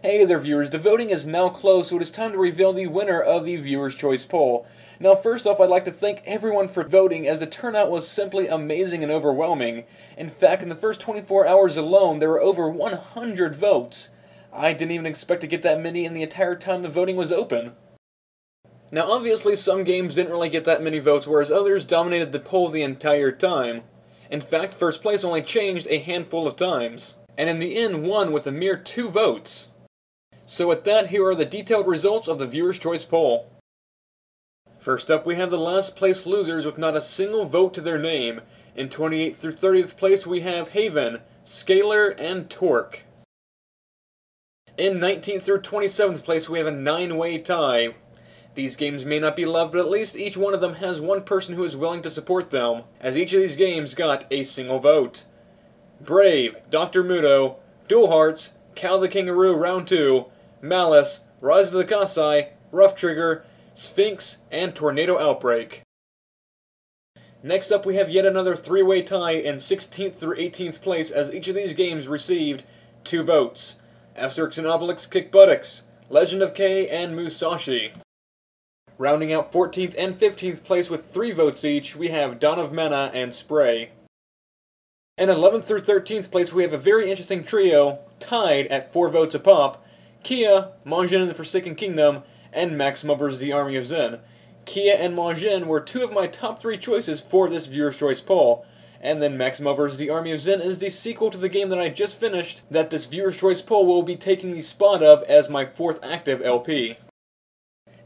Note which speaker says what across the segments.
Speaker 1: Hey there viewers, the voting is now closed, so it is time to reveal the winner of the Viewer's Choice poll. Now first off, I'd like to thank everyone for voting, as the turnout was simply amazing and overwhelming. In fact, in the first 24 hours alone, there were over 100 votes. I didn't even expect to get that many in the entire time the voting was open. Now obviously some games didn't really get that many votes, whereas others dominated the poll the entire time. In fact, first place only changed a handful of times, and in the end won with a mere 2 votes. So with that, here are the detailed results of the Viewer's Choice poll. First up, we have the last place losers with not a single vote to their name. In 28th through 30th place, we have Haven, Scalar, and Torque. In 19th through 27th place, we have a 9-way tie. These games may not be loved, but at least each one of them has one person who is willing to support them, as each of these games got a single vote. Brave, Dr. Muto, Dual Hearts, Cal the Kangaroo Round 2, Malice, Rise of the Kasai, Rough Trigger, Sphinx, and Tornado Outbreak. Next up, we have yet another 3-way tie in 16th through 18th place, as each of these games received 2 votes. Asterix and Obelix Kick Buttocks, Legend of K, and Musashi. Rounding out 14th and 15th place with 3 votes each, we have Dawn of Mana and Spray. In 11th through 13th place, we have a very interesting trio, tied at 4 votes apop: Kia, Majin and the Forsaken Kingdom, and Maxima vs. the Army of Zen. Kia and Majin were 2 of my top 3 choices for this Viewer's Choice poll, and then Maxima vs. the Army of Zen is the sequel to the game that I just finished that this Viewer's Choice poll will be taking the spot of as my 4th active LP.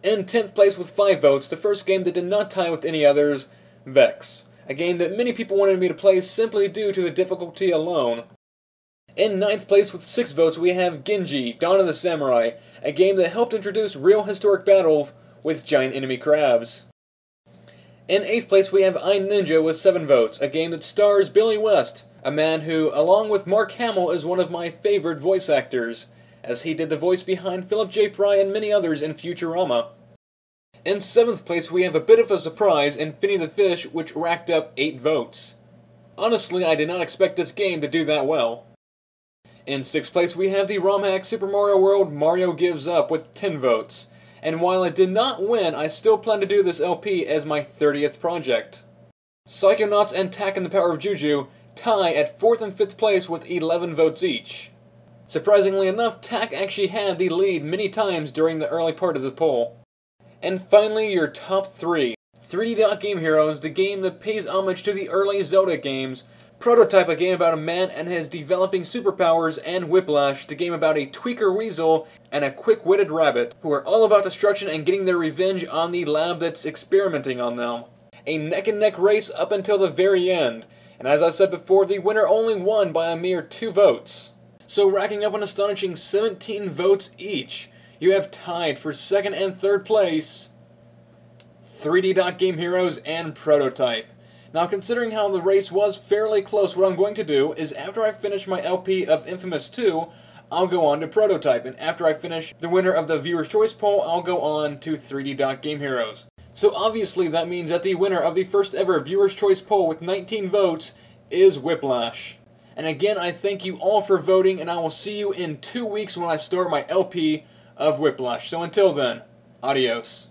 Speaker 1: In 10th place with 5 votes, the first game that did not tie with any others, Vex, a game that many people wanted me to play simply due to the difficulty alone. In 9th place with 6 votes, we have Genji, Dawn of the Samurai, a game that helped introduce real historic battles with giant enemy crabs. In 8th place, we have I, Ninja with 7 votes, a game that stars Billy West, a man who, along with Mark Hamill, is one of my favorite voice actors, as he did the voice behind Philip J. Fry and many others in Futurama. In 7th place, we have a bit of a surprise in Finny the Fish, which racked up 8 votes. Honestly, I did not expect this game to do that well. In 6th place, we have the ROM hack Super Mario World Mario Gives Up with 10 votes. And while it did not win, I still plan to do this LP as my 30th project. Psychonauts and Tak and the Power of Juju tie at 4th and 5th place with 11 votes each. Surprisingly enough, Tak actually had the lead many times during the early part of the poll. And finally, your top 3. 3D Dot Game Heroes, the game that pays homage to the early Zelda games. Prototype, a game about a man and his developing superpowers, and Whiplash, the game about a tweaker weasel and a quick-witted rabbit, who are all about destruction and getting their revenge on the lab that's experimenting on them. A neck-and-neck race up until the very end, and as I said before, the winner only won by a mere 2 votes. So racking up an astonishing 17 votes each, you have tied for 2nd and 3rd place 3D Dot Game Heroes and Prototype. Now, considering how the race was fairly close, what I'm going to do is after I finish my LP of Infamous 2, I'll go on to Prototype, and after I finish the winner of the Viewer's Choice poll, I'll go on to 3D Dot Game Heroes. So obviously that means that the winner of the first ever Viewer's Choice poll with 19 votes is Whiplash. And again, I thank you all for voting, and I will see you in 2 weeks when I start my LP of Whiplash. So until then, adios.